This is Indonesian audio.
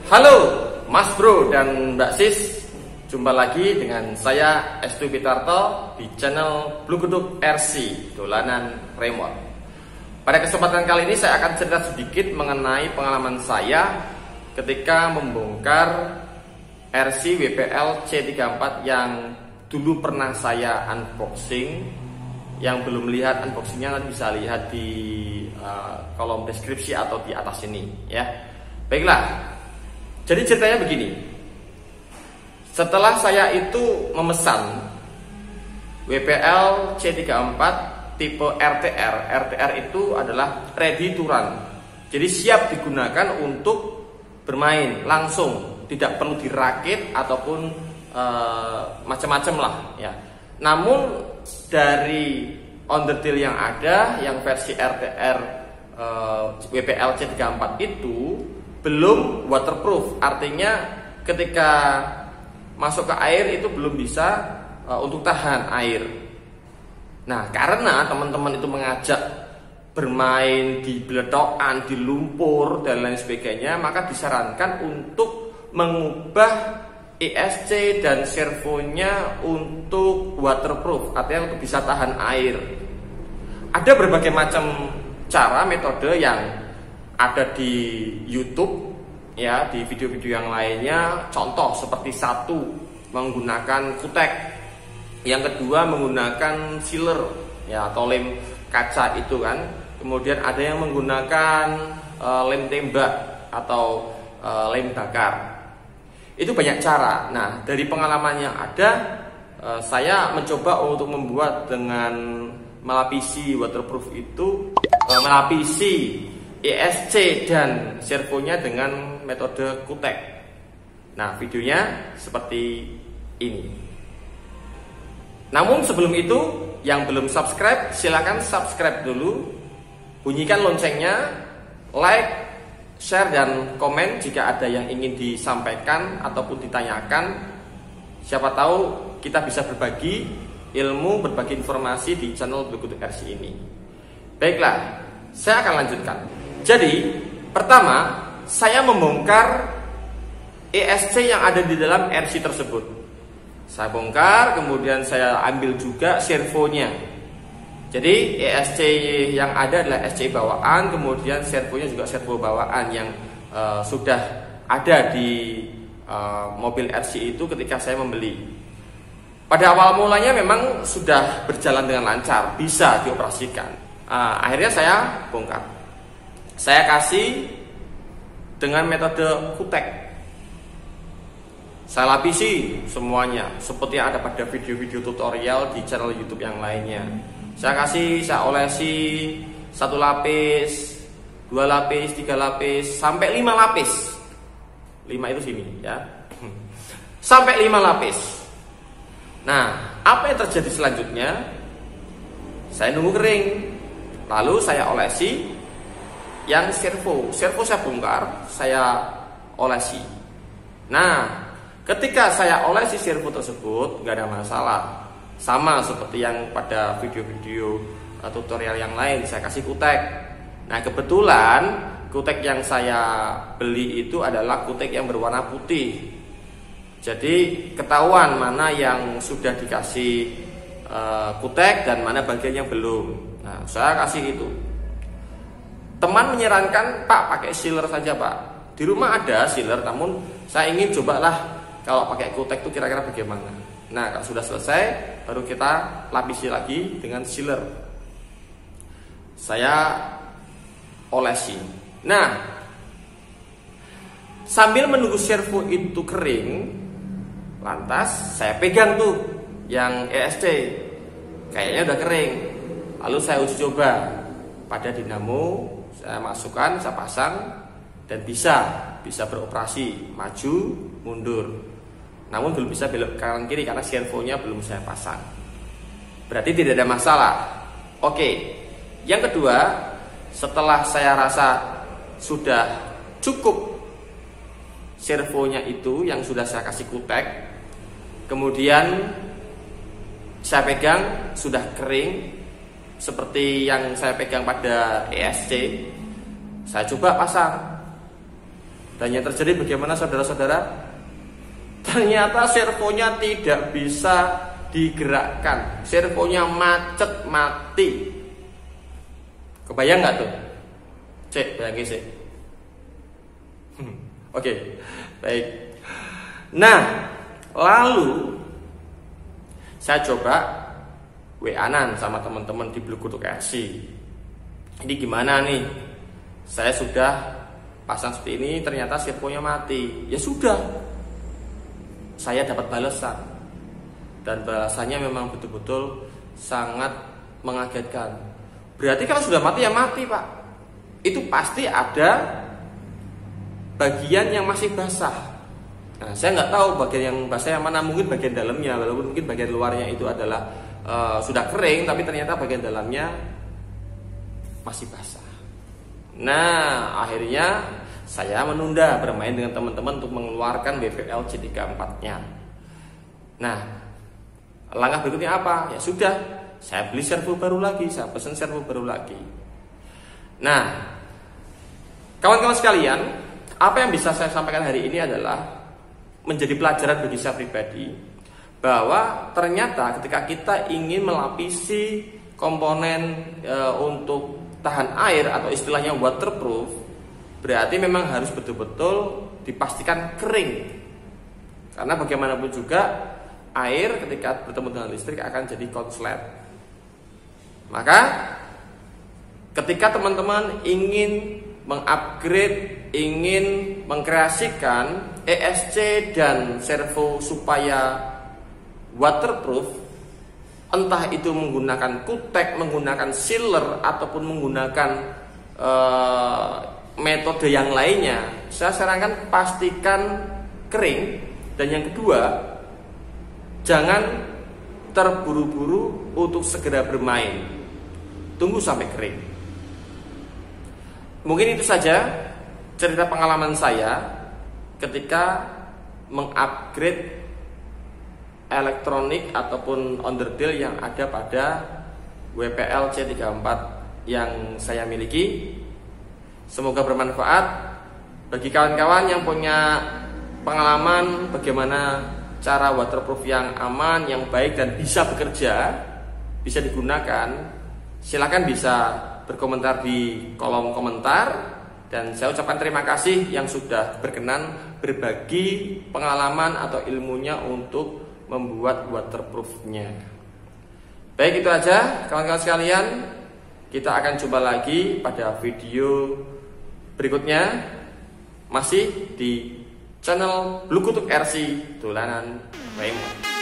Halo Mas Bro dan Mbak Sis, jumpa lagi dengan saya Estu Pitarto di channel Blue Geduk RC Dolanan Remote. Pada kesempatan kali ini saya akan cerita sedikit mengenai pengalaman saya ketika membongkar RC WPL C34 yang dulu pernah saya unboxing. Yang belum lihat unboxingnya nanti bisa lihat di kolom deskripsi atau di atas ini ya. Baiklah, jadi ceritanya begini. Setelah saya itu memesan WPL C34 tipe RTR. RTR itu adalah ready to run. Jadi siap digunakan untuk bermain langsung, tidak perlu dirakit ataupun macam-macam lah ya. Namun dari onderdil yang ada, yang versi RTR WPL C34 itu belum waterproof, artinya ketika masuk ke air itu belum bisa untuk tahan air. Nah, karena teman-teman itu mengajak bermain di beletokan, di lumpur dan lain sebagainya, maka disarankan untuk mengubah ESC dan servonya untuk waterproof, artinya untuk bisa tahan air. Ada berbagai macam cara, metode yang ada di YouTube ya, di video-video yang lainnya. Contoh seperti satu menggunakan kutek, yang kedua menggunakan sealer ya atau lem kaca itu kan. Kemudian ada yang menggunakan lem tembak atau lem bakar. Itu banyak cara. Nah, dari pengalaman yang ada, saya mencoba untuk membuat dengan melapisi waterproof itu, melapisi ESC dan servonya dengan metode kutek. Nah, videonya seperti ini. Namun sebelum itu, yang belum subscribe silakan subscribe dulu, bunyikan loncengnya, like, share dan komen jika ada yang ingin disampaikan ataupun ditanyakan. Siapa tahu kita bisa berbagi ilmu, berbagi informasi di channel Blue Geduk RC ini. Baiklah, saya akan lanjutkan. Jadi, pertama, saya membongkar ESC yang ada di dalam RC tersebut. Saya bongkar, kemudian saya ambil juga servonya. Jadi ESC yang ada adalah ESC bawaan, kemudian servonya juga servo bawaan yang sudah ada di mobil RC itu ketika saya membeli. Pada awal mulanya memang sudah berjalan dengan lancar, bisa dioperasikan. Akhirnya saya bongkar. Saya kasih dengan metode kutek. Saya lapisi semuanya seperti yang ada pada video-video tutorial di channel YouTube yang lainnya. Saya olesi 1 lapis, 2 lapis, 3 lapis, sampai 5 lapis. 5 itu sini ya. Sampai 5 lapis. Nah, apa yang terjadi selanjutnya? Saya nunggu kering. Lalu saya olesi yang servo saya bongkar, saya olesi. Nah, ketika saya olesi servo tersebut nggak ada masalah. Sama seperti yang pada video-video tutorial yang lain, saya kasih kutek. Nah, kebetulan kutek yang saya beli itu adalah kutek yang berwarna putih. Jadi ketahuan mana yang sudah dikasih kutek dan mana bagian yang belum. Nah, saya kasih itu. Teman menyarankan, Pak, pakai sealer saja, Pak. Di rumah ada sealer, namun saya ingin cobalah kalau pakai kutek itu kira-kira bagaimana. Nah, kalau sudah selesai, baru kita lapisi lagi dengan sealer. Saya olesi. Nah, sambil menunggu servo itu kering, lantas saya pegang tuh yang ESC, kayaknya udah kering. Lalu saya uji coba pada dinamo, saya masukkan, saya pasang, dan bisa beroperasi, maju, mundur. Namun belum bisa belok kanan kiri karena servonya belum saya pasang. Berarti tidak ada masalah. Oke. Yang kedua, setelah saya rasa sudah cukup servonya itu yang sudah saya kasih kutek, kemudian saya pegang sudah kering seperti yang saya pegang pada ESC, saya coba pasang. Dan yang terjadi bagaimana saudara-saudara? Ternyata servonya tidak bisa digerakkan, servonya macet mati. Kebayang nggak tuh? Cek, bayangin sih. Oke, baik. Nah, lalu saya coba WA-an sama teman-teman di Blue Kutuk RC. Ini gimana nih? Saya sudah pasang seperti ini, ternyata servonya mati. Ya sudah, saya dapat balasan. Dan balasannya memang betul-betul sangat mengagetkan. Berarti kalau sudah mati ya mati, Pak. Itu pasti ada bagian yang masih basah. Nah, saya nggak tahu bagian yang basah yang mana, mungkin bagian dalamnya, walaupun mungkin bagian luarnya itu adalah sudah kering, tapi ternyata bagian dalamnya masih basah. Nah, akhirnya saya menunda bermain dengan teman-teman untuk mengeluarkan WPL C34-nya. Nah, langkah berikutnya apa? Ya sudah, saya beli servo baru lagi, saya pesan servo baru lagi. Nah, kawan-kawan sekalian, apa yang bisa saya sampaikan hari ini adalah menjadi pelajaran bagi saya pribadi, bahwa ternyata ketika kita ingin melapisi komponen untuk tahan air atau istilahnya waterproof, berarti memang harus betul-betul dipastikan kering. Karena bagaimanapun juga air ketika bertemu dengan listrik akan jadi konslet. Maka ketika teman-teman ingin mengupgrade, ingin mengkreasikan ESC dan servo supaya waterproof, entah itu menggunakan kutek, menggunakan sealer, ataupun menggunakan metode yang lainnya, saya sarankan pastikan kering. Dan yang kedua, jangan terburu-buru untuk segera bermain. Tunggu sampai kering. Mungkin itu saja cerita pengalaman saya ketika mengupgrade elektronik ataupun onderdil yang ada pada WPL C34 yang saya miliki. Semoga bermanfaat bagi kawan-kawan yang punya pengalaman bagaimana cara waterproof yang aman, yang baik dan bisa bekerja, bisa digunakan. Silakan bisa berkomentar di kolom komentar. Dan saya ucapkan terima kasih yang sudah berkenan berbagi pengalaman atau ilmunya untuk membuat waterproofnya. Baik, itu aja kawan-kawan sekalian. Kita akan jumpa lagi pada video berikutnya, masih di channel Blue Kutuk RC Dolanan Remote.